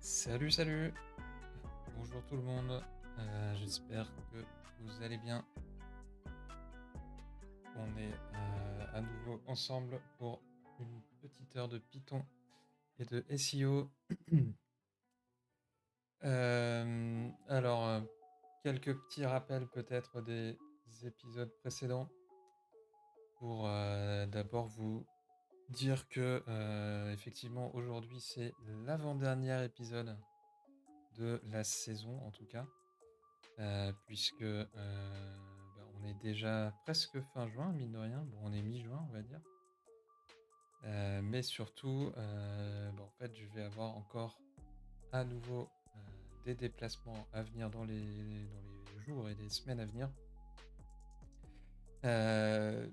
Salut, salut! Bonjour tout le monde, j'espère que vous allez bien. On est, à nouveau ensemble pour une petite heure de Python et de SEO. Alors, quelques petits rappels peut-être des épisodes précédents pour, d'abord vous dire que, effectivement aujourd'hui c'est l'avant-dernier épisode de la saison en tout cas. Puisque, on est déjà presque fin juin, mine de rien. Bon, on est mi-juin, on va dire. Mais surtout, en fait, je vais avoir encore à nouveau, des déplacements à venir dans les jours et les semaines à venir. Heu,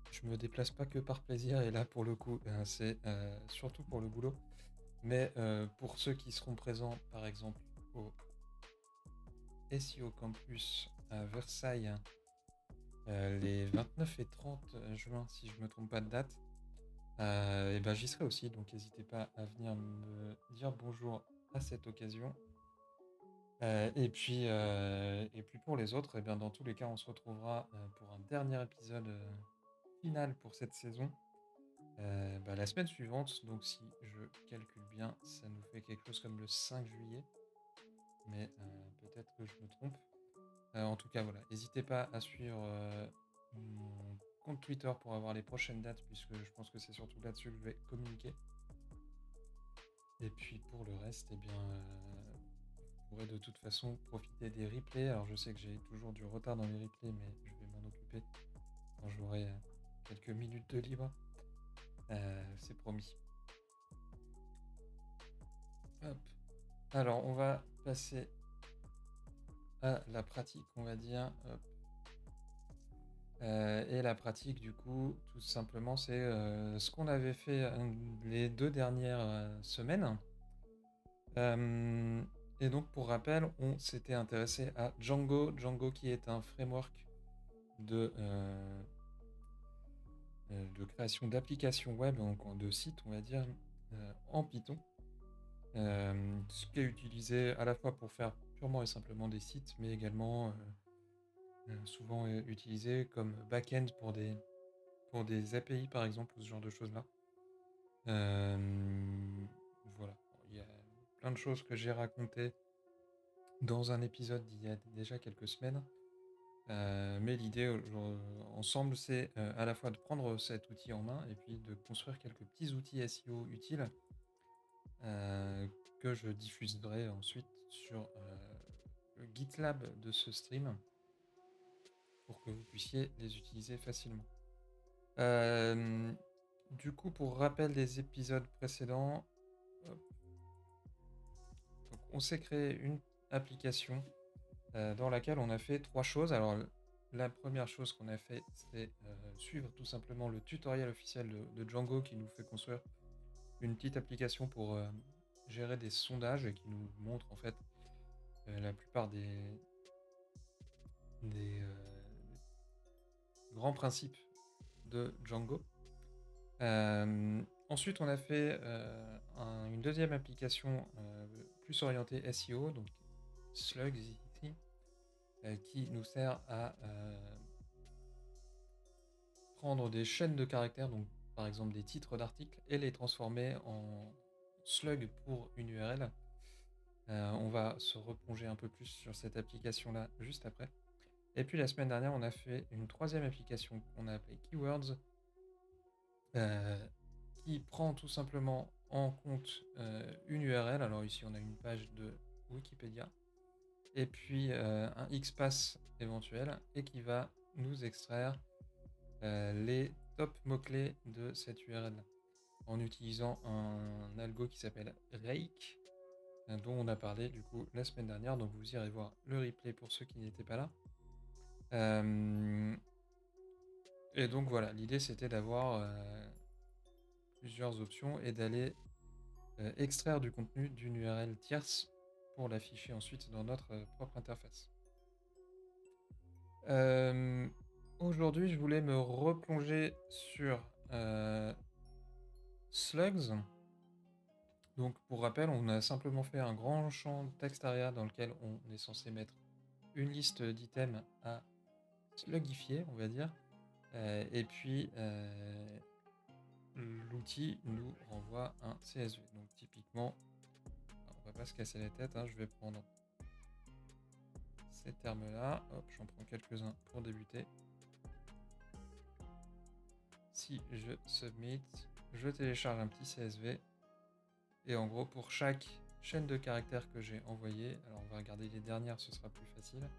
je me déplace pas que par plaisir et là, pour le coup, c'est, surtout pour le boulot. Mais, pour ceux qui seront présents, par exemple, au SEO Campus à Versailles, les 29 et 30 juin, si je me trompe pas de date, et ben, j'y serai aussi, donc n'hésitez pas à venir me dire bonjour à cette occasion. Et puis pour les autres, et bien, dans tous les cas, on se retrouvera, pour un dernier épisode, final pour cette saison, la semaine suivante. Donc si je calcule bien, ça nous fait quelque chose comme le 5 juillet, mais peut-être que je me trompe. En tout cas, voilà, n'hésitez pas à suivre, mon compte Twitter pour avoir les prochaines dates, puisque je pense que c'est surtout là-dessus que je vais communiquer. Et puis pour le reste, eh bien, vous pourrez de toute façon profiter des replays. Alors je sais que j'ai toujours du retard dans les replays, mais je vais m'en occuper quand j'aurai, quelques minutes de libre. C'est promis. Hop. Alors on va passer à la pratique, on va dire. Hop. Et la pratique du coup, tout simplement, c'est, ce qu'on avait fait, les 2 dernières, semaines. Hem et donc pour rappel, on s'était intéressé à Django. Django qui est un framework de, de création d'applications web, donc de sites, on va dire, en Python. Ce qui est utilisé à la fois pour faire purement et simplement des sites, mais également, souvent, utilisé comme back-end pour des API par exemple, ou ce genre de choses-là. Voilà, il y a plein de choses que j'ai racontées dans un épisode d'il y a déjà quelques semaines. Mais l'idée ensemble, c'est, à la fois de prendre cet outil en main et puis de construire quelques petits outils SEO utiles, heu, que je diffuserai ensuite sur, le GitLab de ce stream pour que vous puissiez les utiliser facilement. Hem, du coup, pour rappel des épisodes précédents, hop, donc on s'est créé une application, dans laquelle on a fait 3 choses. Alors, la première chose qu'on a fait, c'est, suivre tout simplement le tutoriel officiel de Django qui nous fait construire une petite application pour, gérer des sondages et qui nous montre en fait, la plupart des grands principes de Django. Ensuite, on a fait, une deuxième application, plus orientée SEO, donc Slugs ici, qui nous sert à, prendre des chaînes de caractères, donc par exemple des titres d'articles, et les transformer en slug pour une URL. On va se replonger un peu plus sur cette application-là juste après. Et puis la semaine dernière, on a fait une troisième application qu'on a appelée Keywords, heu, qui prend tout simplement en compte, une URL. Alors ici, on a une page de Wikipédia et puis, un XPath éventuel, et qui va nous extraire, les top mots-clés de cette URL en utilisant un algo qui s'appelle Rake, dont on a parlé du coup la semaine dernière, donc vous irez voir le replay pour ceux qui n'étaient pas là. Hem et donc voilà, l'idée c'était d'avoir, plusieurs options et d'aller, extraire du contenu d'une URL tierce pour l'afficher ensuite dans notre, propre interface. Hem, aujourd'hui, je voulais me replonger sur, Slugs, Donc pour rappel, on a simplement fait un grand champ texte area dans lequel on est censé mettre une liste d'items à slugifier, on va dire. Et puis l'outil nous renvoie un CSV. Donc typiquement, on va pas se casser la tête, je vais prendre ces termes-là. Hop, j'en prends quelques-uns pour débuter. Si je submit, je télécharge un petit CSV. Et en gros, pour chaque chaîne de caractères que j'ai envoyée, alors on va regarder les dernières, ce sera plus facile.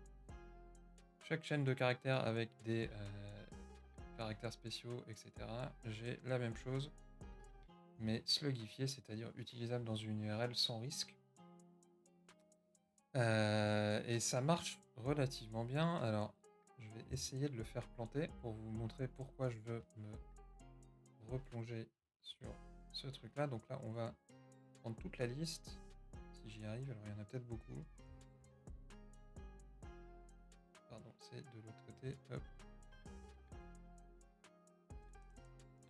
Chaque chaîne de caractères avec des caractères spéciaux, etc. J'ai la même chose, mais slugifié, c'est-à-dire utilisable dans une URL sans risque. Et ça marche relativement bien. Alors, je vais essayer de le faire planter pour vous montrer pourquoi je veux me replonger sur ce truc-là. Donc là, on va prendre toute la liste. Si j'y arrive, alors il y en a peut-être beaucoup. Pardon, c'est de l'autre côté. Hop.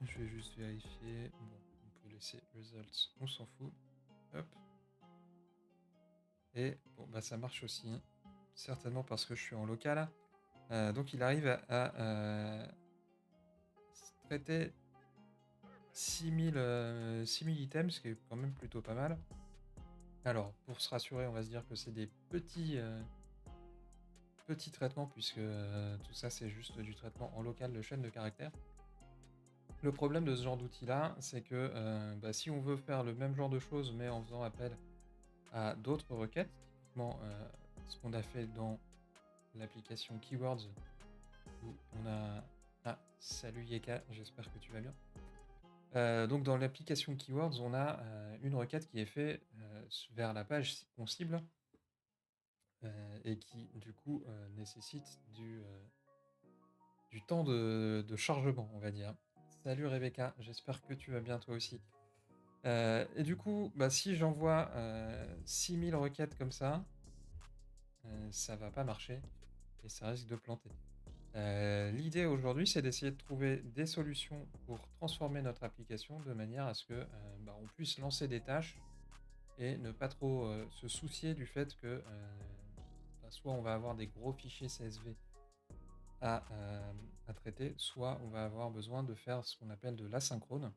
Je vais juste vérifier. Bon, on peut laisser results, on s'en fout. Hop. Et bon, bah ça marche aussi. Certainement parce que je suis en local. Donc il arrive à traiter 6000 items, ce qui est quand même plutôt pas mal. Alors, pour se rassurer, on va se dire que c'est des petits traitements, puisque tout ça c'est juste du traitement en local de chaîne de caractères. Le problème de ce genre d'outil-là, c'est que si on veut faire le même genre de choses, mais en faisant appel à d'autres requêtes, typiquement ce qu'on a fait dans l'application Keywords, où on a... Ah, salut Yeka, j'espère que tu vas bien. Donc dans l'application Keywords, on a une requête qui est faite vers la page qu'on cible, et qui du coup nécessite du temps de chargement, on va dire. Salut Rebecca, j'espère que tu vas bien toi aussi. Et du coup, si j'envoie 6000 requêtes comme ça va pas marcher et ça risque de planter. L'idée aujourd'hui, c'est d'essayer de trouver des solutions pour transformer notre application de manière à ce que on puisse lancer des tâches et ne pas trop se soucier du fait que soit on va avoir des gros fichiers CSV à traiter, soit on va avoir besoin de faire ce qu'on appelle de l'asynchrone.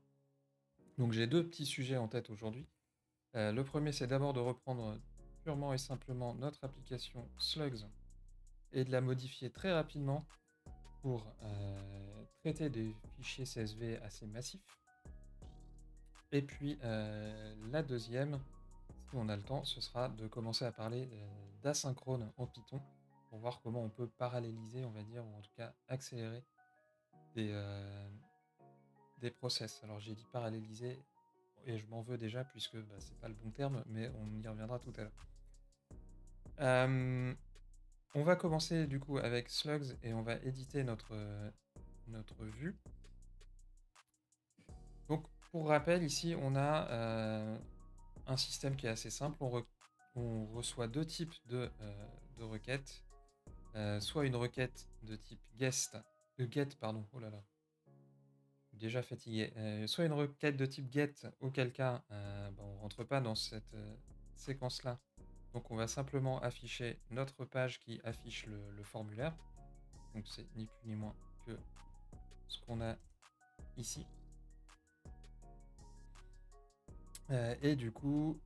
Donc j'ai deux petits sujets en tête aujourd'hui. Le premier, c'est d'abord de reprendre purement et simplement notre application Slugs et de la modifier très rapidement pour traiter des fichiers CSV assez massifs. Et puis la deuxième, si on a le temps, ce sera de commencer à parler d'asynchrone en Python pour voir comment on peut paralléliser, on va dire, ou en tout cas accélérer des process. Alors j'ai dit paralléliser et je m'en veux déjà puisque c'est pas le bon terme, mais on y reviendra tout à l'heure. On va commencer du coup avec Slugs et on va éditer notre vue. Donc pour rappel, ici on a un système qui est assez simple. On reçoit deux types de requêtes. Soit une requête de type get, pardon, oh là là, déjà fatigué. Soit une requête de type get, auquel cas on rentre pas dans cette séquence-là. Donc on va simplement afficher notre page qui affiche le formulaire. Donc c'est ni plus ni moins que ce qu'on a ici. Et du coup,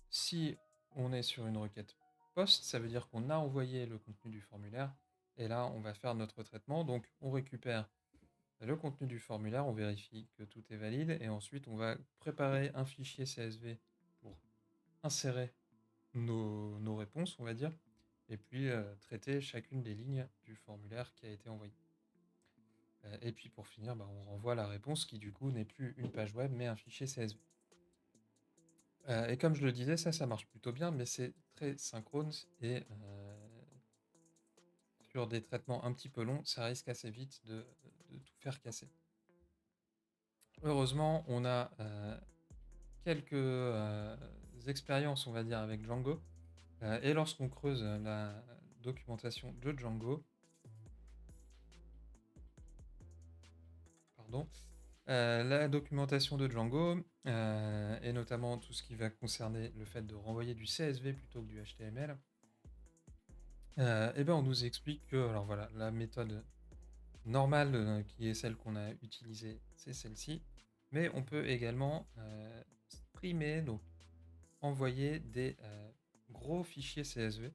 si on est sur une requête post, ça veut dire qu'on a envoyé le contenu du formulaire. Et là, on va faire notre traitement. Donc on récupère le contenu du formulaire, on vérifie que tout est valide. Et ensuite, on va préparer un fichier CSV pour insérer nos réponses, on va dire. Et puis traiter chacune des lignes du formulaire qui a été envoyé. Et puis pour finir, on renvoie la réponse qui du coup n'est plus une page web mais un fichier CSV. Et comme je le disais, ça marche plutôt bien, mais c'est très synchrone et sur des traitements un petit peu longs, ça risque assez vite de tout faire casser. Heureusement, on a quelques expériences, on va dire, avec Django. Et lorsqu'on creuse la documentation de Django, pardon, La documentation de Django, et notamment tout ce qui va concerner le fait de renvoyer du CSV plutôt que du HTML, et ben on nous explique que, alors voilà, la méthode normale, qui est celle qu'on a utilisée, c'est celle-ci, mais on peut également streamer, donc envoyer des gros fichiers CSV.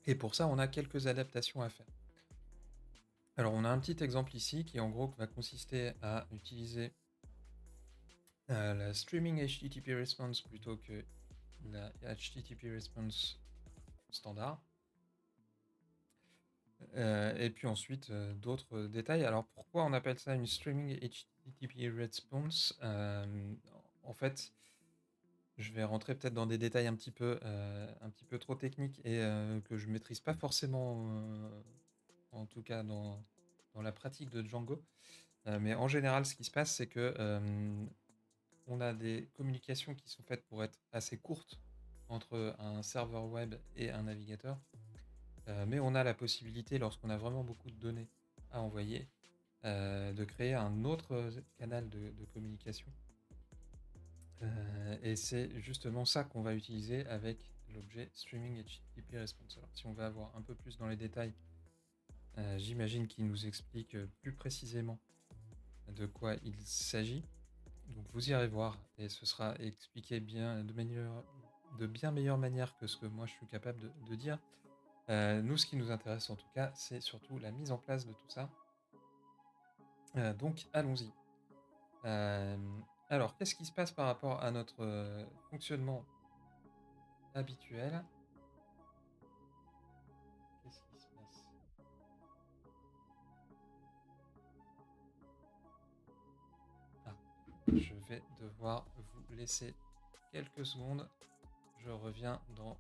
Et pour ça, on a quelques adaptations à faire. Alors, on a un petit exemple ici qui, en gros, va consister à utiliser la streaming HTTP response plutôt que la HTTP response standard. Et puis ensuite, d'autres détails. Alors, pourquoi on appelle ça une streaming HTTP response? En fait, je vais rentrer peut-être dans des détails un petit peu trop techniques et que je maîtrise pas forcément, en tout cas dans la pratique de Django. Mais en général, ce qui se passe, c'est que on a des communications qui sont faites pour être assez courtes entre un serveur web et un navigateur. Mais on a la possibilité, lorsqu'on a vraiment beaucoup de données à envoyer, de créer un autre canal de communication. Et c'est justement ça qu'on va utiliser avec l'objet streaming HTTP response. Alors, si on va avoir un peu plus dans les détails, j'imagine qu'il nous explique plus précisément de quoi il s'agit. Donc vous irez voir et ce sera expliqué bien de bien meilleure manière que ce que moi je suis capable de dire. Nous, ce qui nous intéresse en tout cas, c'est surtout la mise en place de tout ça. Donc allons-y. Alors, qu'est-ce qui se passe par rapport à notre fonctionnement habituel? Qu'est-ce qui se passe? Ah, je vais devoir vous laisser quelques secondes. Je reviens dans...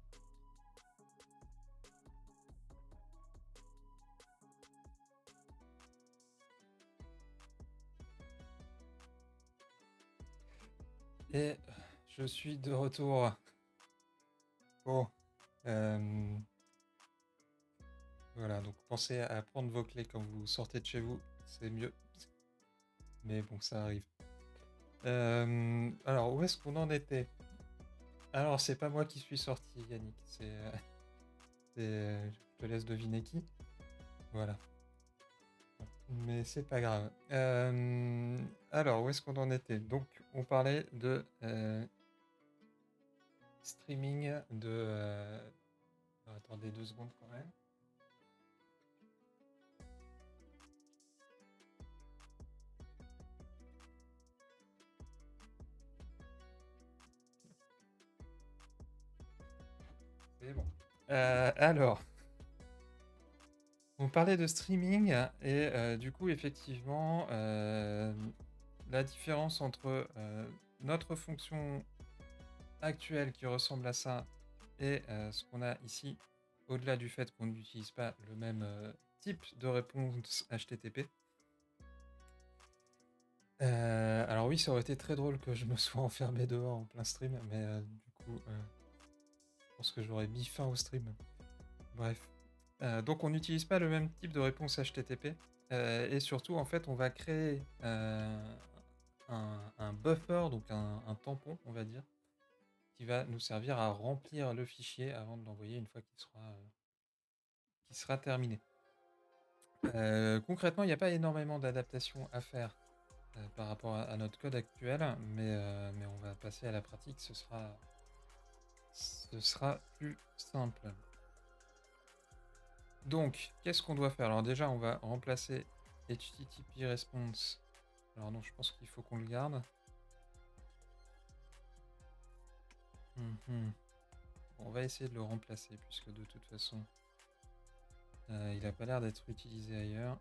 Et je suis de retour. Bon. Voilà, donc pensez à prendre vos clés quand vous sortez de chez vous, c'est mieux. Mais bon, ça arrive. Alors, où est-ce qu'on en était? Alors, c'est pas moi qui suis sorti, Yannick. Je te laisse deviner qui. Voilà. Mais c'est pas grave. Alors, où est-ce qu'on en était? Donc, on parlait de streaming de... attendez 2 secondes quand même. C'est bon. Alors, on parlait de streaming et du coup, effectivement, la différence entre notre fonction actuelle qui ressemble à ça et ce qu'on a ici, au-delà du fait qu'on n'utilise pas le même type de réponse HTTP. Alors oui, ça aurait été très drôle que je me sois enfermé dehors en plein stream, mais du coup, je pense que j'aurais mis fin au stream. Bref. Donc on n'utilise pas le même type de réponse HTTP. Et surtout, en fait, on va créer un buffer, donc un tampon, on va dire, qui va nous servir à remplir le fichier avant de l'envoyer une fois qu'il sera terminé. Concrètement, il n'y a pas énormément d'adaptations à faire par rapport à notre code actuel, mais on va passer à la pratique, ce sera plus simple. Donc, qu'est-ce qu'on doit faire? Alors déjà, on va remplacer HTTP response. Alors non, je pense qu'il faut qu'on le garde. Bon, on va essayer de le remplacer, puisque de toute façon, il n'a pas l'air d'être utilisé ailleurs.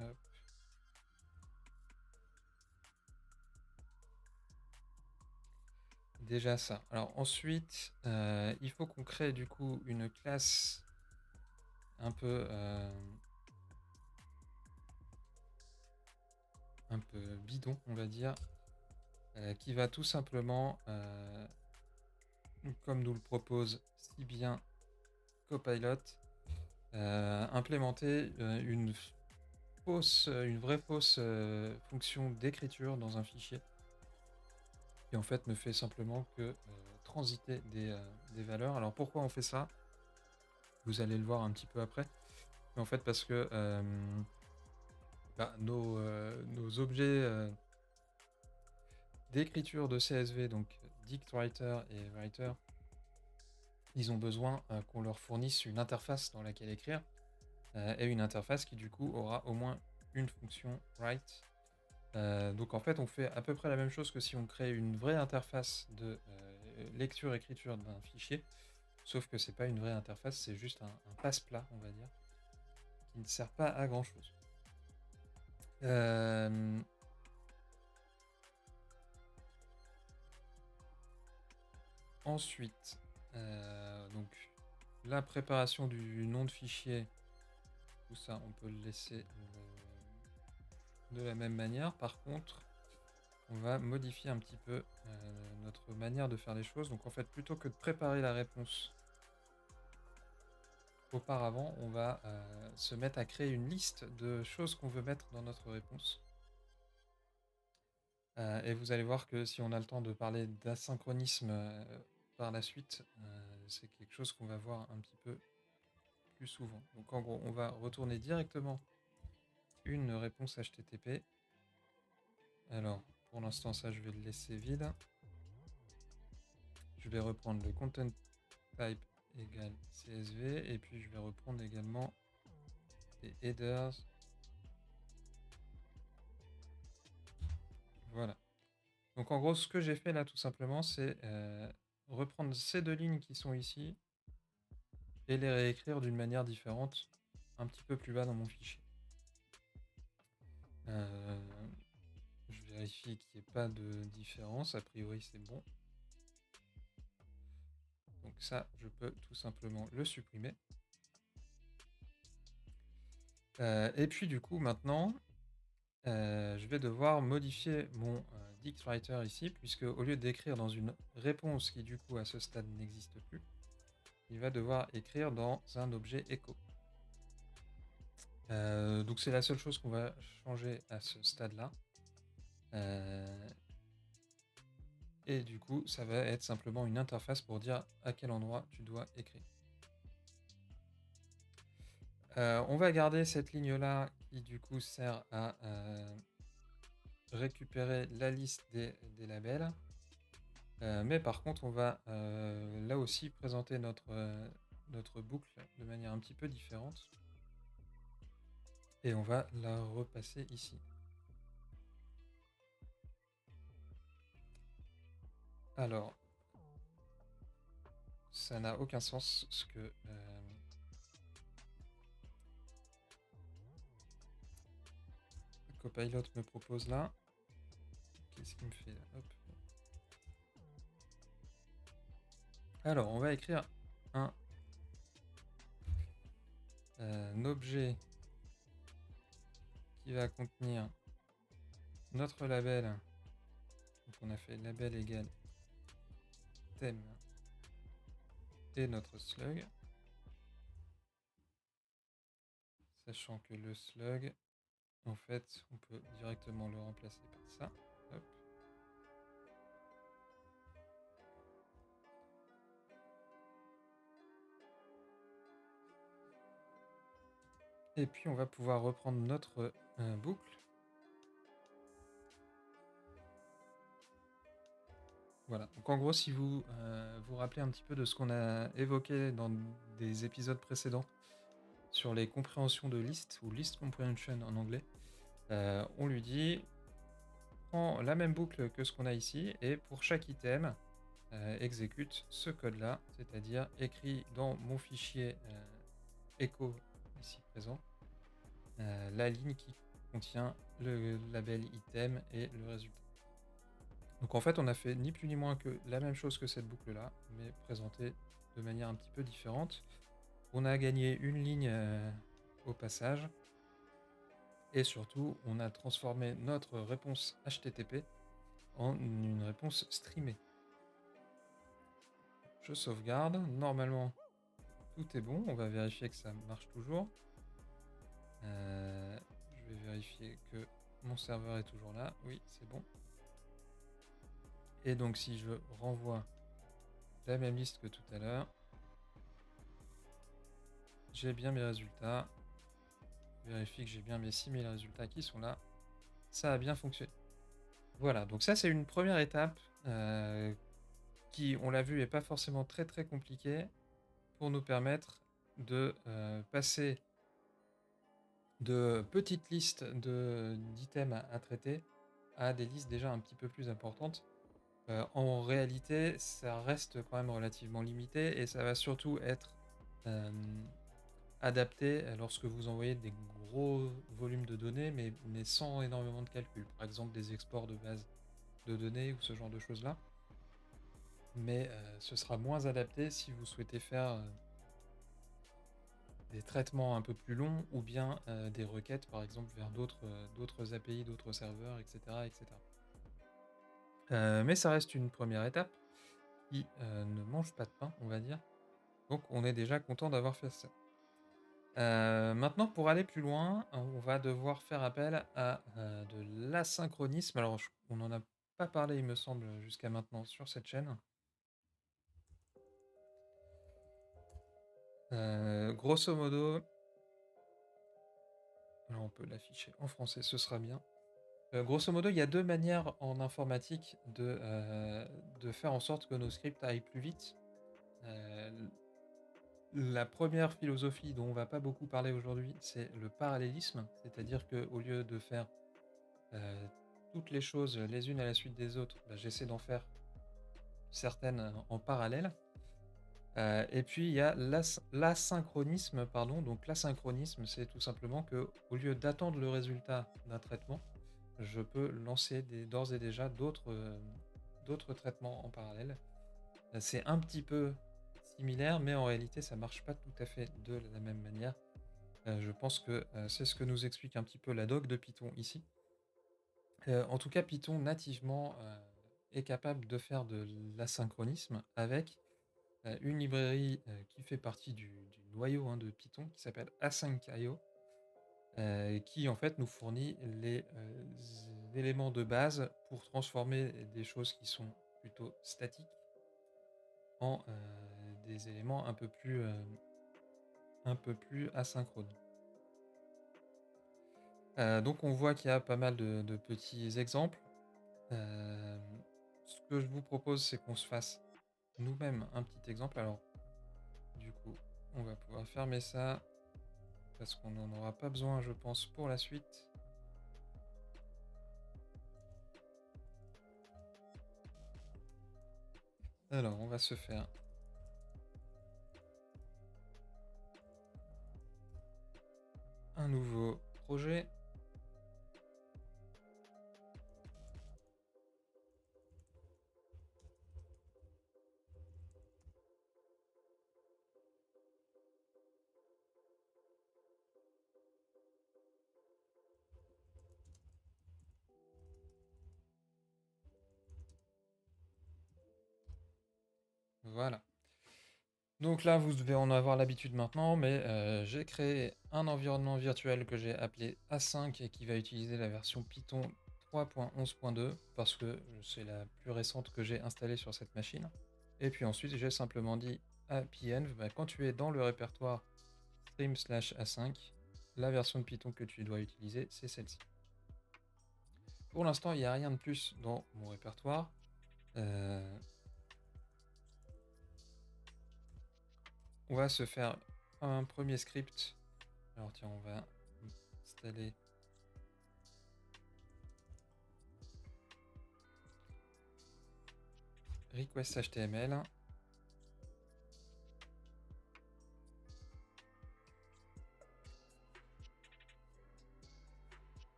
Hop. Déjà ça. Alors ensuite, il faut qu'on crée du coup une classe un peu bidon, on va dire, qui va tout simplement, comme nous le propose si bien Copilot, implémenter une vraie fausse fonction d'écriture dans un fichier qui en fait ne fait simplement que transiter des valeurs. Alors pourquoi on fait ça? Vous allez le voir un petit peu après. Mais en fait parce que nos objets d'écriture de CSV, donc DictWriter et Writer, ils ont besoin qu'on leur fournisse une interface dans laquelle écrire, et une interface qui du coup aura au moins une fonction write. Donc en fait on fait à peu près la même chose que si on crée une vraie interface de lecture-écriture d'un fichier, sauf que c'est pas une vraie interface, c'est juste un passe-plat, on va dire, qui ne sert pas à grand chose. Ensuite, donc la préparation du nom de fichier, tout ça on peut le laisser de la même manière. Par contre, on va modifier un petit peu notre manière de faire les choses. Donc en fait, plutôt que de préparer la réponse auparavant, on va se mettre à créer une liste de choses qu'on veut mettre dans notre réponse. Et vous allez voir que si on a le temps de parler d'asynchronisme par la suite, c'est quelque chose qu'on va voir un petit peu plus souvent. Donc en gros, on va retourner directement une réponse HTTP. Alors, pour l'instant, ça, je vais le laisser vide. Je vais reprendre le content type égale CSV, et puis je vais reprendre également les headers. Voilà. Donc en gros, ce que j'ai fait là, tout simplement, c'est reprendre ces deux lignes qui sont ici et les réécrire d'une manière différente, un petit peu plus bas dans mon fichier. Je vérifie qu'il n'y ait pas de différence. A priori, c'est bon. Donc ça, je peux tout simplement le supprimer. Et puis du coup, maintenant, je vais devoir modifier mon DictWriter ici, puisque au lieu d'écrire dans une réponse qui du coup à ce stade n'existe plus, il va devoir écrire dans un objet echo. Donc c'est la seule chose qu'on va changer à ce stade-là. Et du coup, ça va être simplement une interface pour dire à quel endroit tu dois écrire. On va garder cette ligne-là qui du coup sert à récupérer la liste des labels. Mais par contre, on va là aussi présenter notre boucle de manière un petit peu différente. Et on va la repasser ici. Alors, ça n'a aucun sens ce que Copilot me propose là. Qu'est-ce qu'il me fait là? Hop. Alors, on va écrire un objet qui va contenir notre label. Donc on a fait label égale thème et notre slug. Sachant que le slug, en fait, on peut directement le remplacer par ça. Hop. Et puis on va pouvoir reprendre notre boucle. Voilà. Donc en gros, si vous vous rappelez un petit peu de ce qu'on a évoqué dans des épisodes précédents sur les compréhensions de list, ou list comprehension en anglais, on lui dit prends la même boucle que ce qu'on a ici, et pour chaque item, exécute ce code-là, c'est-à-dire écrit dans mon fichier echo ici présent, la ligne qui contient le label item et le résultat. Donc en fait, on a fait ni plus ni moins que la même chose que cette boucle-là, mais présentée de manière un petit peu différente. On a gagné une ligne au passage, et surtout, on a transformé notre réponse HTTP en une réponse streamée. Je sauvegarde. Normalement, tout est bon. On va vérifier que ça marche toujours. Je vais vérifier que mon serveur est toujours là. Oui, c'est bon. Et donc si je renvoie la même liste que tout à l'heure, j'ai bien mes résultats. Je vérifie que j'ai bien mes 6000 résultats qui sont là. Ça a bien fonctionné. Voilà, donc ça c'est une première étape qui, on l'a vu, est pas forcément très très compliquée pour nous permettre de passer de petites listes d'items à traiter à des listes déjà un petit peu plus importantes. En réalité, ça reste quand même relativement limité et ça va surtout être adapté lorsque vous envoyez des gros volumes de données, mais sans énormément de calcul. Par exemple, des exports de bases de données ou ce genre de choses-là. Mais ce sera moins adapté si vous souhaitez faire des traitements un peu plus longs ou bien des requêtes, par exemple, vers d'autres API, d'autres serveurs, etc. etc. Mais ça reste une première étape qui ne mange pas de pain, on va dire. Donc on est déjà content d'avoir fait ça. Maintenant, pour aller plus loin, on va devoir faire appel à de l'asynchronisme. Alors, on n'en a pas parlé, il me semble, jusqu'à maintenant sur cette chaîne. Grosso modo, alors on peut l'afficher en français, ce sera bien. Grosso modo, il y a deux manières en informatique de faire en sorte que nos scripts aillent plus vite. La première philosophie dont on va pas beaucoup parler aujourd'hui, c'est le parallélisme, c'est-à-dire qu'au lieu de faire toutes les choses les unes à la suite des autres, bah, j'essaie d'en faire certaines en parallèle. Et puis il y a l'asynchronisme, pardon. Donc l'asynchronisme, c'est tout simplement que au lieu d'attendre le résultat d'un traitement, je peux lancer d'ores et déjà d'autres traitements en parallèle. C'est un petit peu similaire, mais en réalité, ça marche pas tout à fait de la même manière. Je pense que c'est ce que nous explique un petit peu la doc de Python ici. En tout cas, Python nativement est capable de faire de l'asynchronisme avec une librairie qui fait partie du noyau de Python qui s'appelle async.io, qui en fait nous fournit les éléments de base pour transformer des choses qui sont plutôt statiques en des éléments un peu plus asynchrones. Donc on voit qu'il y a pas mal de petits exemples. Ce que je vous propose, c'est qu'on se fasse nous-mêmes un petit exemple. Alors, du coup, on va pouvoir fermer ça parce qu'on n'en aura pas besoin, je pense, pour la suite. Alors, on va se faire un nouveau projet. Voilà. Donc là, vous devez en avoir l'habitude maintenant, mais j'ai créé un environnement virtuel que j'ai appelé A5 et qui va utiliser la version Python 3.11.2 parce que c'est la plus récente que j'ai installée sur cette machine. Et puis ensuite, j'ai simplement dit à pyenv, quand tu es dans le répertoire stream/a5, la version de Python que tu dois utiliser, c'est celle-ci. Pour l'instant, il n'y a rien de plus dans mon répertoire. On va se faire un premier script. Alors tiens, on va installer request HTML.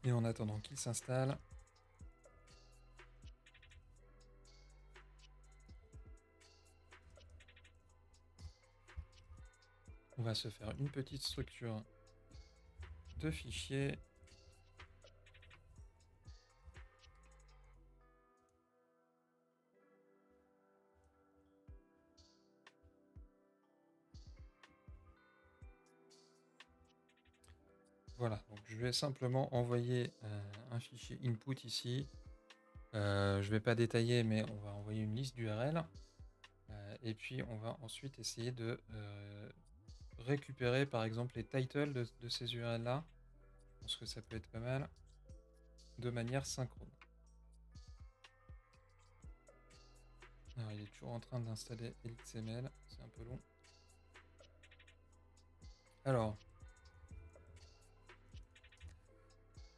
Et en attendant qu'il s'installe, on va se faire une petite structure de fichier. Voilà, donc je vais simplement envoyer un fichier input ici. Je vais pas détailler, mais on va envoyer une liste d'URL. Et puis on va ensuite essayer de récupérer par exemple les titles de ces URL là. Je pense que ça peut être pas mal. De manière synchrone. Alors il est toujours en train d'installer LXML, c'est un peu long. Alors,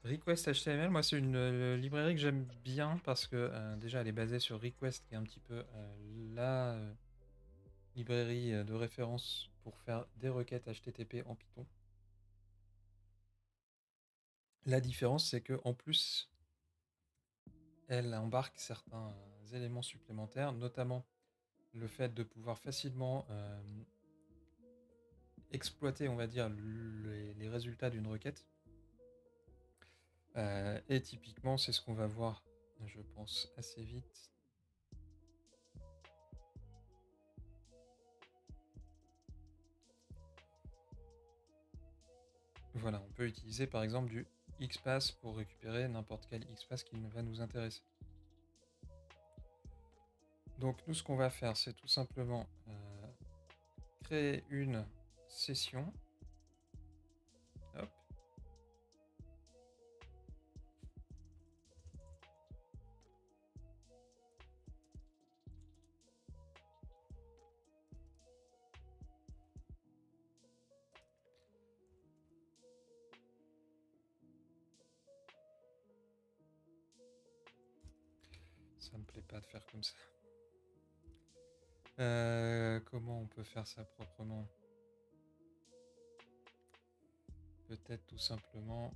Request HTML, moi c'est une librairie que j'aime bien parce que déjà elle est basée sur Request qui est un petit peu la librairie de référence pour faire des requêtes HTTP en Python. La différence c'est que en plus elle embarque certains éléments supplémentaires, notamment le fait de pouvoir facilement exploiter, on va dire, les résultats d'une requête. Et typiquement, c'est ce qu'on va voir, je pense, assez vite. Voilà, on peut utiliser par exemple du XPath pour récupérer n'importe quel XPath qui va nous intéresser. Donc nous, ce qu'on va faire, c'est tout simplement créer une session. Hop. Ça me plaît pas de faire comme ça. Comment on peut faire ça proprement? Peut-être tout simplement...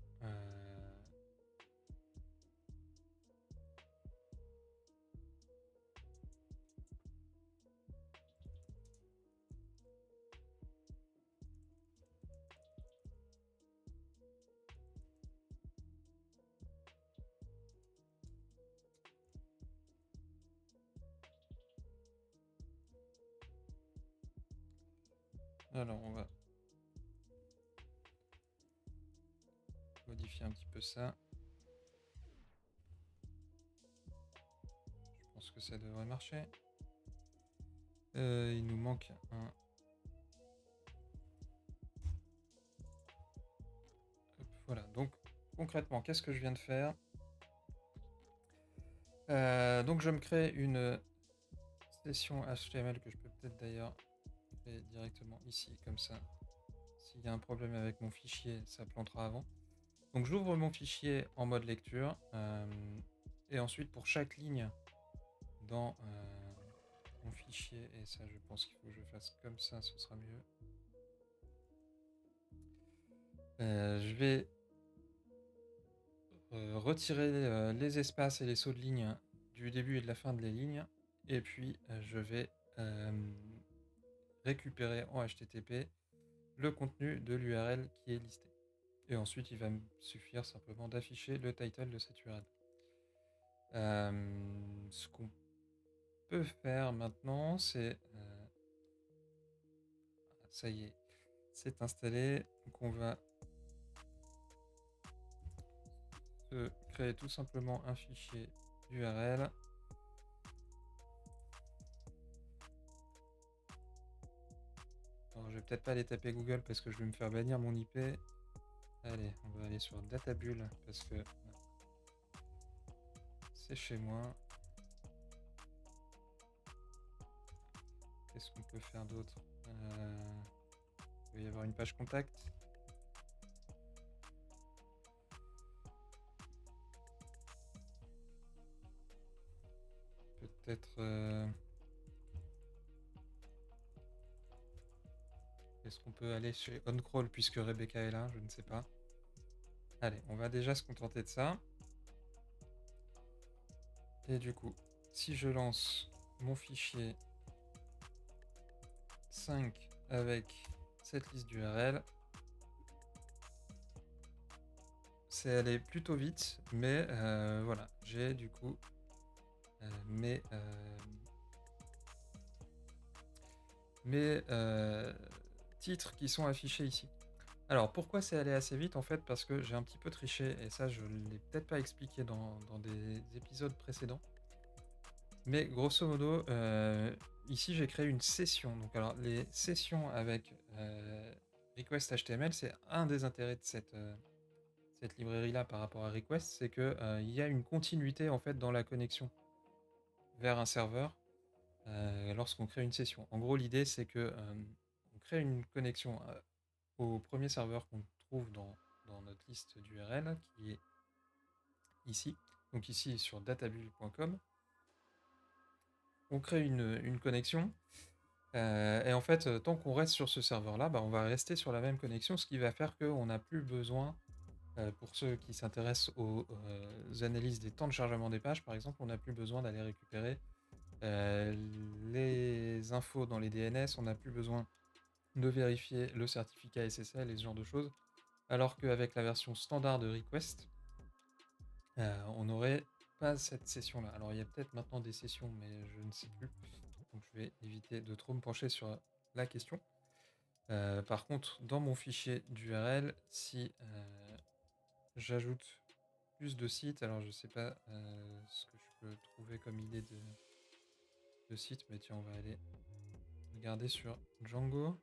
Alors, on va modifier un petit peu ça. Je pense que ça devrait marcher. Il nous manque un... Hop, voilà, donc concrètement, qu'est-ce que je viens de faire? Donc je me crée une session HTML que je peux peut-être d'ailleurs créer directement ici, comme ça. S'il y a un problème avec mon fichier, ça plantera avant. Donc j'ouvre mon fichier en mode lecture. Et ensuite, pour chaque ligne dans mon fichier, et ça je pense qu'il faut que je fasse comme ça, ce sera mieux. Je vais retirer les espaces et les sauts de ligne du début et de la fin de les lignes. Et puis je vais récupérer en HTTP le contenu de l'URL qui est listé. Et ensuite, il va me suffire simplement d'afficher le title de cette URL. Ce qu'on peut faire maintenant, c'est... ça y est, c'est installé. Donc on va se créer tout simplement un fichier URL. Alors, je vais peut-être pas aller taper Google parce que je vais me faire bannir mon IP. Allez, on va aller sur Databull parce que c'est chez moi. Qu'est-ce qu'on peut faire d'autre? Il va y avoir une page contact. Peut-être... Est-ce qu'on peut aller chez OnCrawl puisque Rebecca est là? Je ne sais pas. Allez, on va déjà se contenter de ça. Et du coup, si je lance mon fichier 5 avec cette liste d'URL, c'est allé plutôt vite, mais voilà, j'ai du coup mes titres qui sont affichés ici. Alors pourquoi c'est allé assez vite? En fait, parce que j'ai un petit peu triché et ça, je l'ai peut-être pas expliqué dans des épisodes précédents. Mais grosso modo, ici, j'ai créé une session. Donc alors les sessions avec, Request HTML, c'est un des intérêts de cette librairie-là par rapport à Request, c'est que, il y a une continuité, en fait, dans la connexion vers un serveur, lorsqu'on crée une session. En gros, l'idée, c'est que, on crée une connexion, au premier serveur qu'on trouve dans notre liste d'URL, qui est ici. Donc ici, sur databull.com, on crée une connexion. Et en fait, tant qu'on reste sur ce serveur-là, bah, on va rester sur la même connexion, ce qui va faire qu'on n'a plus besoin, pour ceux qui s'intéressent aux, analyses des temps de chargement des pages, par exemple, on n'a plus besoin d'aller récupérer, heu, les infos dans les DNS, on n'a plus besoin de vérifier le certificat SSL et ce genre de choses. Alors qu'avec la version standard de Request, on n'aurait pas cette session-là. Alors il y a peut-être maintenant des sessions, mais je ne sais plus. Donc je vais éviter de trop me pencher sur la question. Par contre, dans mon fichier d'URL, si j'ajoute plus de sites, alors je sais pas ce que je peux trouver comme idée de site, mais tiens, on va aller regarder sur Django.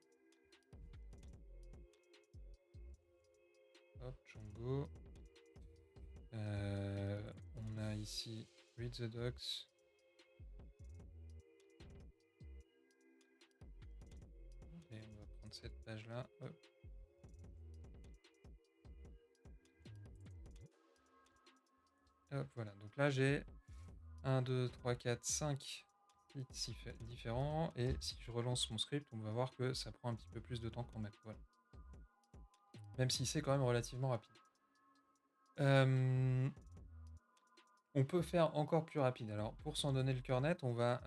Hop, Django. On a ici Read the Docs. Et on va prendre cette page-là. Hop. Hop, voilà. Donc là, j'ai 1, 2, 3, 4, 5 sites différents. Et si je relance mon script, on va voir que ça prend un petit peu plus de temps quand même. Voilà. Même si c'est quand même relativement rapide. On peut faire encore plus rapide. Alors, pour s'en donner le cœur net, on va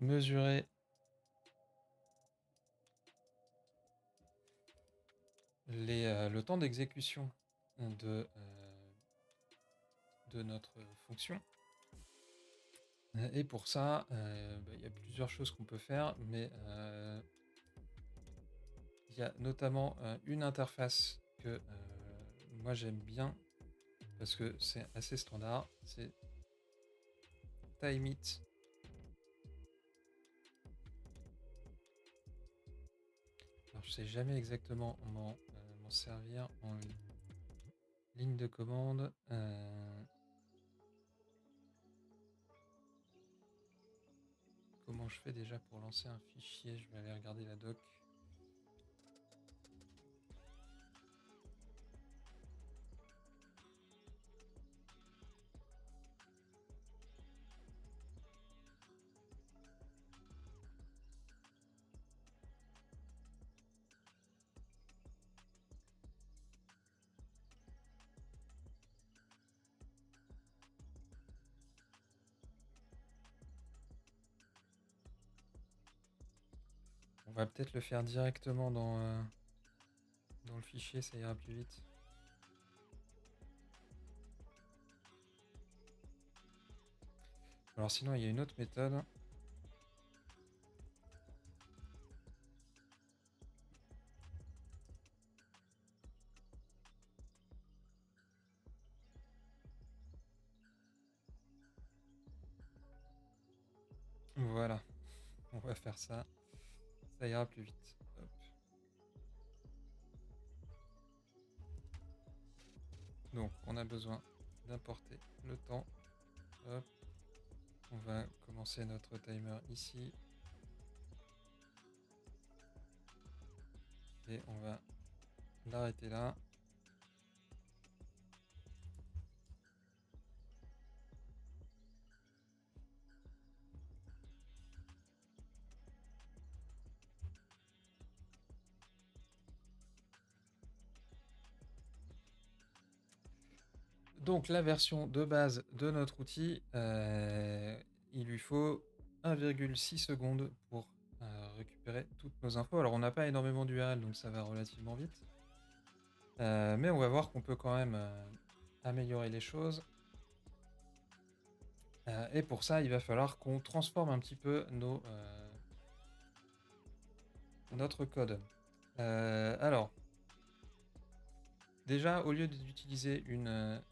mesurer le temps d'exécution de notre fonction. Et pour ça, il y a plusieurs choses qu'on peut faire, mais il y a notamment une interface que moi j'aime bien parce que c'est assez standard, c'est Timeit. Alors je sais jamais exactement m'en servir en ligne de commande. Comment je fais déjà pour lancer un fichier? Je vais aller regarder la doc. On va peut-être le faire directement dans le fichier, ça ira plus vite. Alors sinon, il y a une autre méthode. Voilà, on va faire ça. Ça ira plus vite. Hop. Donc, on a besoin d'importer le temps. Hop. On va commencer notre timer ici. Et on va l'arrêter là. Donc la version de base de notre outil, il lui faut 1,6 secondes pour récupérer toutes nos infos. Alors on n'a pas énormément d'URL, donc ça va relativement vite. Mais on va voir qu'on peut quand même améliorer les choses. Et pour ça, il va falloir qu'on transforme un petit peu notre code. Alors, déjà, au lieu d'utiliser une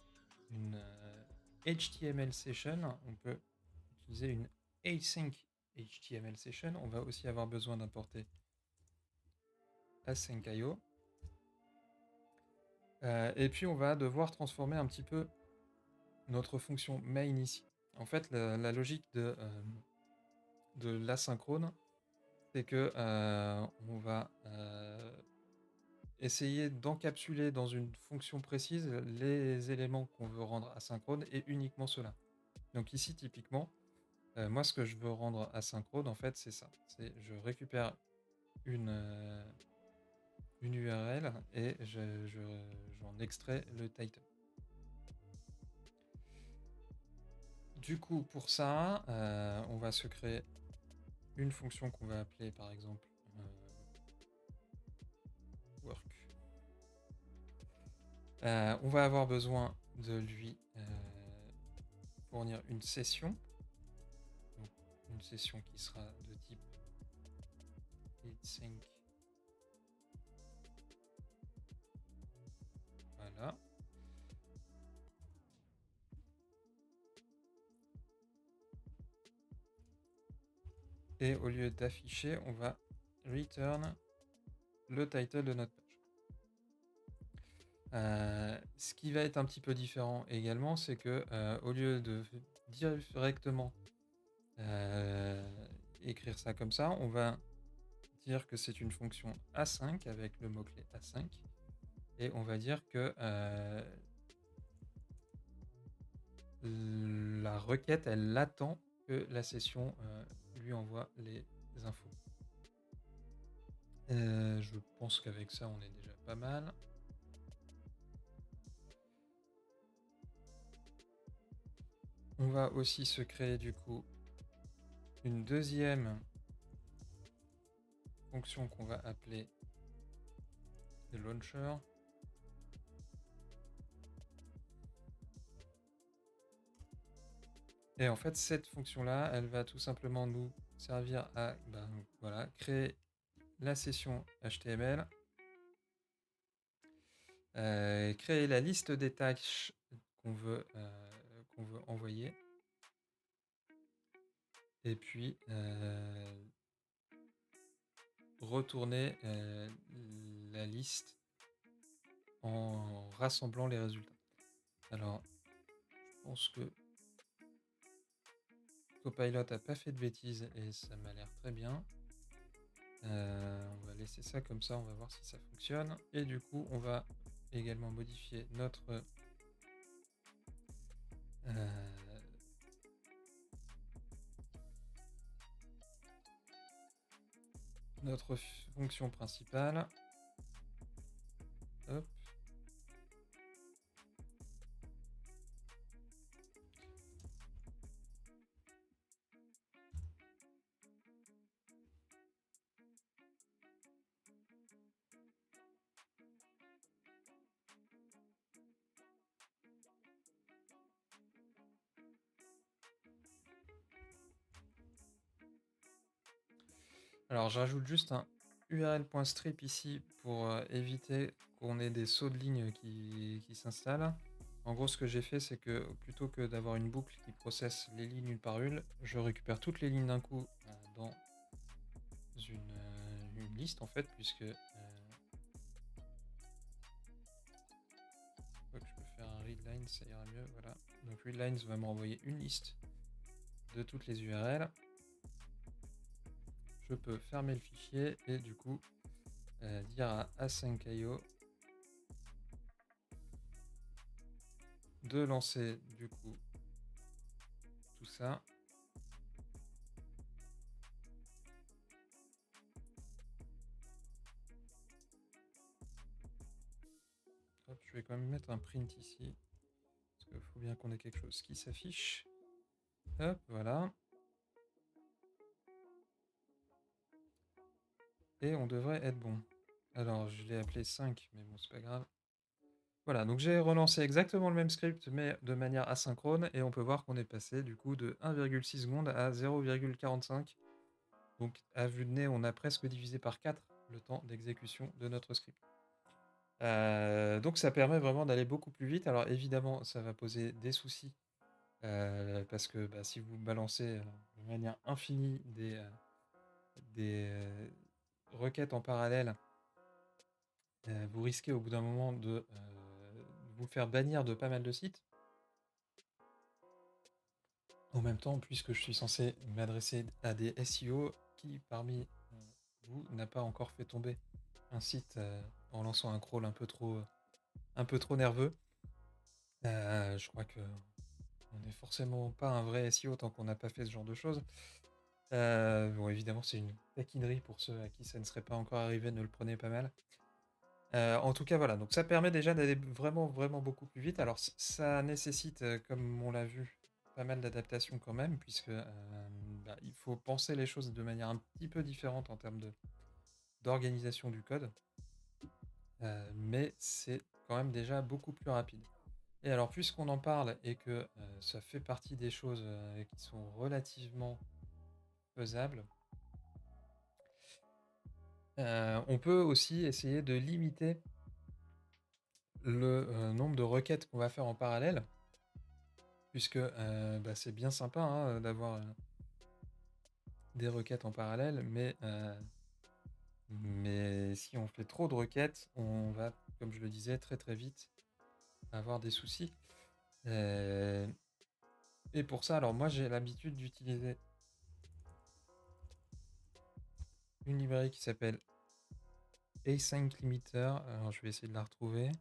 HTML session, on peut utiliser une async HTML session. On va aussi avoir besoin d'importer async.io. Et puis, on va devoir transformer un petit peu notre fonction main ici. En fait, la logique de l'asynchrone, c'est que on va essayer d'encapsuler dans une fonction précise les éléments qu'on veut rendre asynchrones et uniquement cela. Donc ici, typiquement, moi, ce que je veux rendre asynchrone, en fait, c'est ça. C'est je récupère une URL et j'en extrais le title. Du coup, pour ça, on va se créer une fonction qu'on va appeler, par exemple, work. On va avoir besoin de lui fournir une session. Donc, une session qui sera de type async. Voilà. Et au lieu d'afficher, on va return le title de notre page. Ce qui va être un petit peu différent également, c'est que au lieu de directement écrire ça comme ça, on va dire que c'est une fonction async avec le mot-clé async, et on va dire que la requête, elle attend que la session lui envoie les infos. Je pense qu'avec ça, on est déjà pas mal. On va aussi se créer du coup une deuxième fonction qu'on va appeler le launcher. Et en fait, cette fonction-là, elle va tout simplement nous servir à voilà, créer la session HTML, créer la liste des tâches qu'on veut envoyer, et puis retourner la liste en rassemblant les résultats. Alors, je pense que Copilot a pas fait de bêtises et ça m'a l'air très bien. On va laisser ça comme ça, on va voir si ça fonctionne. Et du coup, on va également modifier notre fonction principale. Hop. Alors, je rajoute juste un url.strip ici pour éviter qu'on ait des sauts de ligne qui s'installent. En gros, ce que j'ai fait, c'est que plutôt que d'avoir une boucle qui processe les lignes une par une, je récupère toutes les lignes d'un coup dans une liste en fait, puisque je peux faire un readline, ça ira mieux. Voilà. Donc readlines va me renvoyer une liste de toutes les URL. Je peux fermer le fichier et du coup dire à async.io de lancer du coup tout ça. Hop, je vais quand même mettre un print ici, parce qu'il faut bien qu'on ait quelque chose qui s'affiche. Hop, voilà. Et on devrait être bon. Alors, je l'ai appelé 5, mais bon, c'est pas grave. Voilà, donc j'ai relancé exactement le même script, mais de manière asynchrone, et on peut voir qu'on est passé du coup de 1,6 secondes à 0,45. Donc à vue de nez, on a presque divisé par 4 le temps d'exécution de notre script. Donc ça permet vraiment d'aller beaucoup plus vite. Alors évidemment, ça va poser des soucis, parce que bah, si vous balancez de manière infinie des requêtes en parallèle, vous risquez au bout d'un moment de vous faire bannir de pas mal de sites. En même temps, puisque je suis censé m'adresser à des SEO, qui parmi vous n'a pas encore fait tomber un site en lançant un crawl un peu trop nerveux? Je crois que on n'est forcément pas un vrai SEO tant qu'on n'a pas fait ce genre de choses. Bon, évidemment, c'est une taquinerie pour ceux à qui ça ne serait pas encore arrivé, ne le prenez pas mal. En tout cas, voilà, donc ça permet déjà d'aller vraiment, vraiment beaucoup plus vite. Alors, ça nécessite, comme on l'a vu, pas mal d'adaptation quand même, puisque bah, il faut penser les choses de manière un petit peu différente en termes d'organisation du code, mais c'est quand même déjà beaucoup plus rapide. Et alors, puisqu'on en parle et que ça fait partie des choses qui sont relativement faisables, on peut aussi essayer de limiter le nombre de requêtes qu'on va faire en parallèle, puisque bah, c'est bien sympa hein, d'avoir des requêtes en parallèle, mais si on fait trop de requêtes, on va, comme je le disais, très très vite avoir des soucis. Euh, et pour ça, alors moi j'ai l'habitude d'utiliser une librairie qui s'appelle Async Limiter. Alors je vais essayer de la retrouver.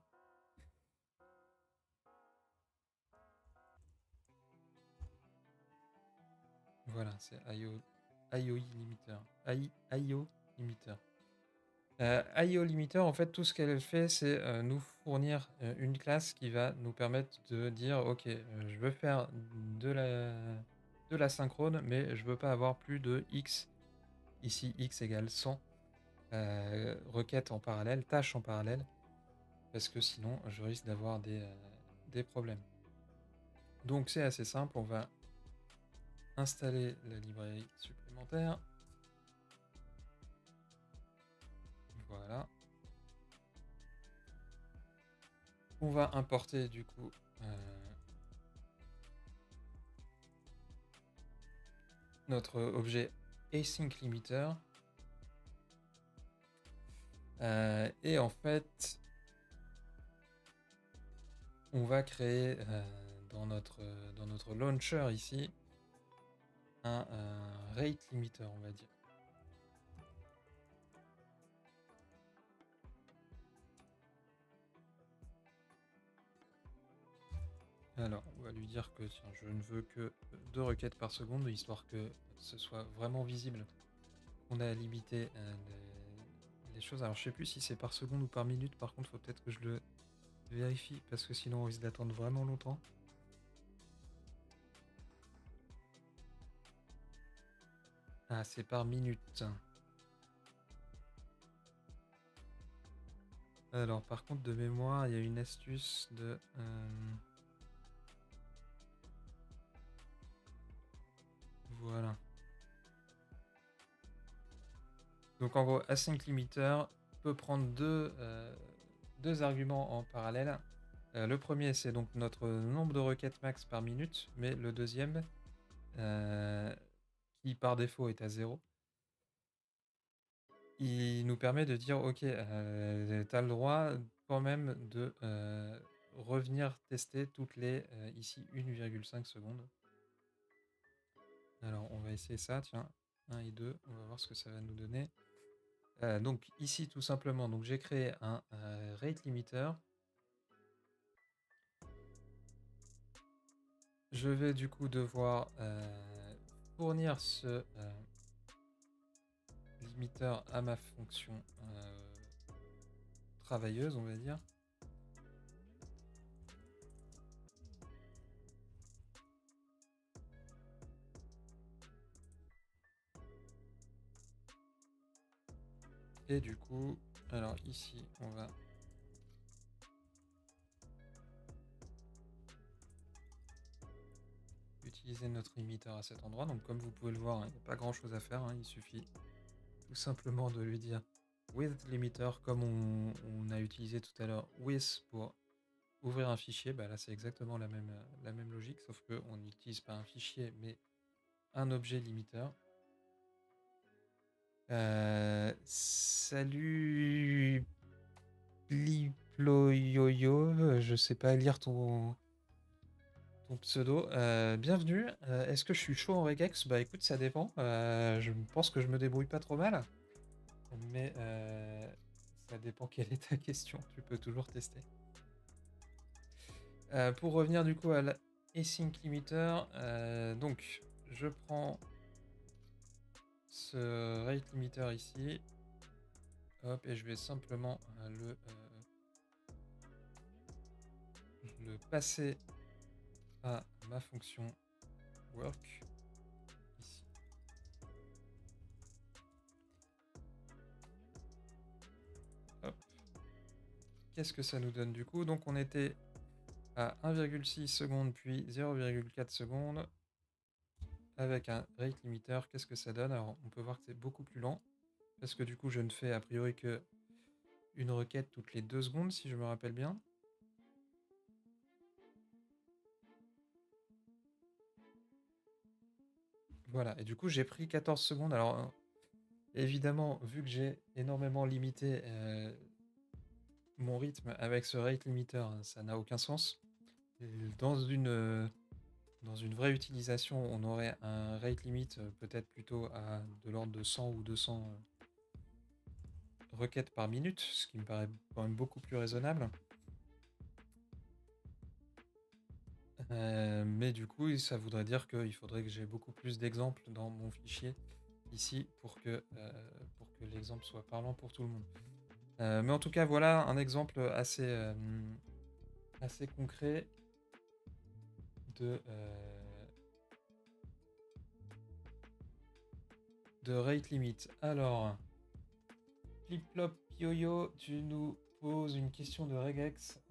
Voilà, c'est IO Limiter. IO Limiter. IO Limiter, en fait, tout ce qu'elle fait, c'est nous fournir une classe qui va nous permettre de dire, ok, je veux faire de la synchrone, mais je veux pas avoir plus de X, ici X égale 100 requêtes en parallèle, tâches en parallèle, parce que sinon, je risque d'avoir des problèmes. Donc c'est assez simple, on va installer la librairie supplémentaire. Voilà. On va importer du coup notre objet async limiter. Et en fait, on va créer dans notre launcher ici un rate limiter, on va dire. Alors, on va lui dire que tiens, je ne veux que 2 requêtes par seconde, histoire que ce soit vraiment visible. On a limité les choses. Alors, je sais plus si c'est par seconde ou par minute. Par contre, il faut peut-être que je le vérifie, parce que sinon on risque d'attendre vraiment longtemps. Ah, c'est par minute. Alors, par contre, de mémoire, il y a une astuce de... voilà. Donc en gros, async limiter peut prendre deux arguments en parallèle. Le premier, c'est donc notre nombre de requêtes max par minute, mais le deuxième, qui par défaut est à 0, il nous permet de dire, ok, tu as le droit quand même de revenir tester toutes les, ici, 1,5 secondes. Alors, on va essayer ça, tiens, 1 et 2, on va voir ce que ça va nous donner. Donc ici, tout simplement, donc j'ai créé un rate limiter. Je vais du coup devoir fournir ce limiteur à ma fonction travailleuse, on va dire. Et du coup, alors ici, on va utiliser notre limiteur à cet endroit. Donc comme vous pouvez le voir, il n'y a pas grand chose à faire, il suffit tout simplement de lui dire with limiter comme on a utilisé tout à l'heure with pour ouvrir un fichier. Bah là c'est exactement la même logique, sauf qu'on n'utilise pas un fichier mais un objet limiteur. Salut Pliployoyo, je sais pas lire ton pseudo. Bienvenue. Est-ce que je suis chaud en regex? Bah écoute, ça dépend. Je pense que je me débrouille pas trop mal. Mais ça dépend quelle est ta question. Tu peux toujours tester. Pour revenir du coup à l'async limiter, donc je prends ce rate limiter ici. Hop, et je vais simplement le passer à ma fonction work ici. Hop. Qu'est-ce que ça nous donne du coup? Donc on était à 1,6 secondes puis 0,4 secondes avec un rate limiter. Qu'est-ce que ça donne? Alors on peut voir que c'est beaucoup plus lent parce que du coup je ne fais a priori que une requête toutes les 2 secondes si je me rappelle bien. Voilà, et du coup j'ai pris 14 secondes. Alors évidemment, vu que j'ai énormément limité mon rythme avec ce rate limiter, ça n'a aucun sens. Dans une vraie utilisation, on aurait un rate limit peut-être plutôt à de l'ordre de 100 ou 200 requêtes par minute, ce qui me paraît quand même beaucoup plus raisonnable. Mais du coup, ça voudrait dire qu'il faudrait que j'ai beaucoup plus d'exemples dans mon fichier ici pour que l'exemple soit parlant pour tout le monde. Mais en tout cas, voilà un exemple assez concret de rate limit. Alors, Flip-Flop Yo-Yo, tu nous poses une question de regex.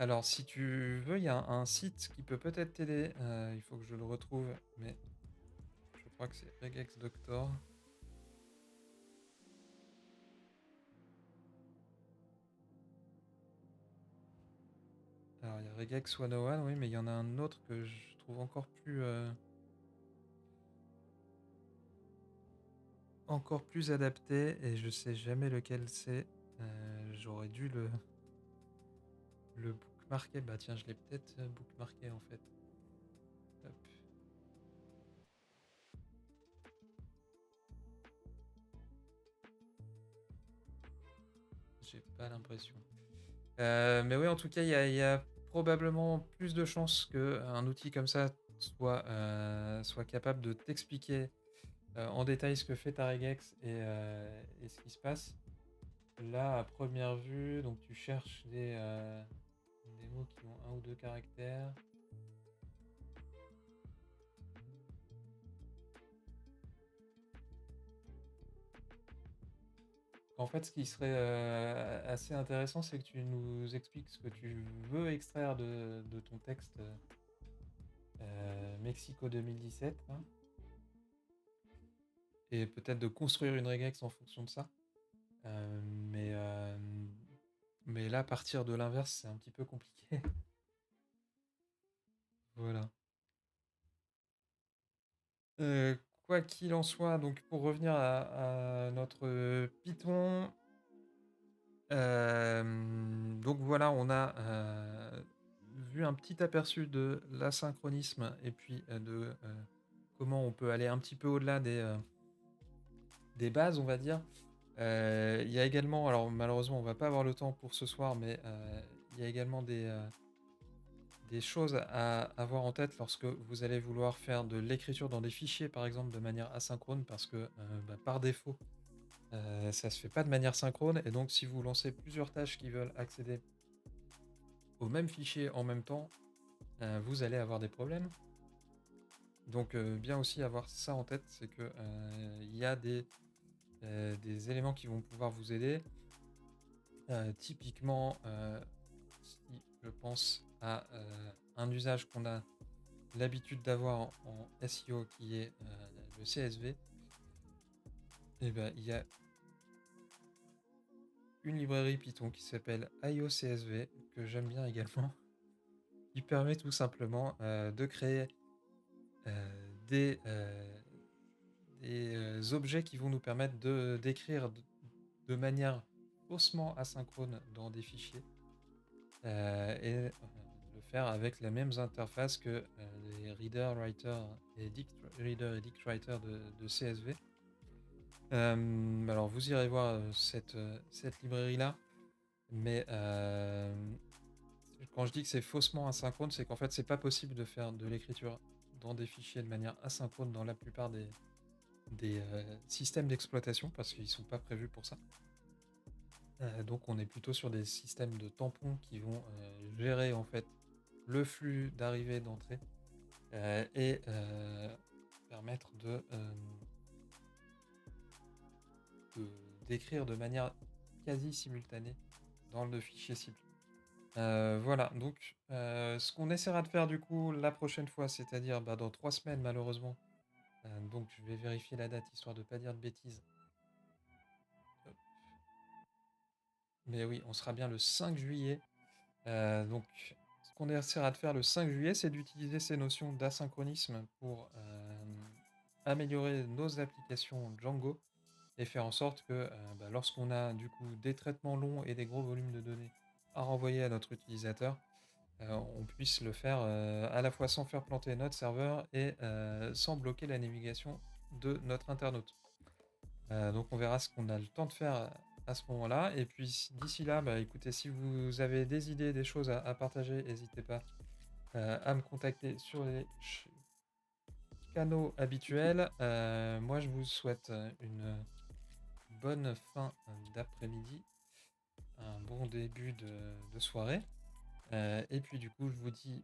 Alors, si tu veux, il y a un site qui peut peut-être t'aider. Il faut que je le retrouve, mais je crois que c'est Regex Doctor. Alors, il y a Regex 101, oui, mais il y en a un autre que je trouve encore plus adapté, et je sais jamais lequel c'est. J'aurais dû le bookmarker. Bah tiens, je l'ai peut-être bookmarké en fait. Hop. J'ai pas l'impression. Mais oui, en tout cas, il y a probablement plus de chances qu'un outil comme ça soit capable de t'expliquer en détail ce que fait ta regex et ce qui se passe. Là, à première vue, donc tu cherches des mots qui ont 1 ou 2 caractères. En fait, ce qui serait assez intéressant, c'est que tu nous expliques ce que tu veux extraire de ton texte Mexico 2017, hein, et peut-être de construire une regex en fonction de ça. Mais là, partir de l'inverse, c'est un petit peu compliqué. Voilà. Quoi qu'il en soit, donc pour revenir à notre Python, donc voilà, on a vu un petit aperçu de l'asynchronisme et puis de comment on peut aller un petit peu au-delà des bases, on va dire. Il y a également, alors malheureusement on va pas avoir le temps pour ce soir, mais il y a également des choses à avoir en tête lorsque vous allez vouloir faire de l'écriture dans des fichiers, par exemple, de manière asynchrone, parce que par défaut, ça se fait pas de manière synchrone, et donc si vous lancez plusieurs tâches qui veulent accéder au même fichier en même temps, vous allez avoir des problèmes. Donc bien aussi avoir ça en tête, c'est que, il y a des éléments qui vont pouvoir vous aider. Typiquement, si je pense à, un usage qu'on a l'habitude d'avoir en SEO qui est, le CSV, et ben il y a une librairie Python qui s'appelle IOCSV, que j'aime bien également, qui permet tout simplement, de créer, des, objets qui vont nous permettre de d'écrire de manière faussement asynchrone dans des fichiers, le faire avec les mêmes interfaces que, les reader, writer et reader et dict writer de CSV. Alors vous irez voir, cette librairie-là, mais quand je dis que c'est faussement asynchrone, c'est qu'en fait, c'est pas possible de faire de l'écriture dans des fichiers de manière asynchrone dans la plupart des systèmes d'exploitation parce qu'ils sont pas prévus pour ça. Donc on est plutôt sur des systèmes de tampons qui vont, gérer en fait le flux d'arrivée, d'entrée, et permettre de d'écrire de manière quasi simultanée dans le fichier cible. Voilà, donc ce qu'on essaiera de faire du coup la prochaine fois, c'est-à-dire, bah, dans 3 semaines malheureusement, donc je vais vérifier la date histoire de pas dire de bêtises. Hop, mais oui, on sera bien le 5 juillet. Donc ce qu'on essaiera de faire le 5 juillet, c'est d'utiliser ces notions d'asynchronisme pour, améliorer nos applications Django et faire en sorte que, bah, lorsqu'on a du coup des traitements longs et des gros volumes de données à renvoyer à notre utilisateur, on puisse le faire, à la fois sans faire planter notre serveur et sans bloquer la navigation de notre internaute. Donc on verra ce qu'on a le temps de faire à ce moment-là et puis d'ici là, bah, écoutez, si vous avez des idées, des choses à partager, n'hésitez pas, à me contacter sur les canaux habituels. Moi, je vous souhaite, une bonne fin, d'après-midi, un bon début de soirée. Et puis du coup, je vous dis,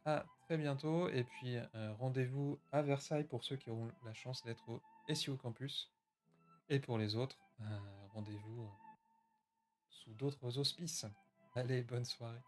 à très bientôt et puis, rendez-vous à Versailles pour ceux qui auront la chance d'être au SEO Campus et pour les autres, rendez-vous, sous d'autres auspices. Allez, bonne soirée.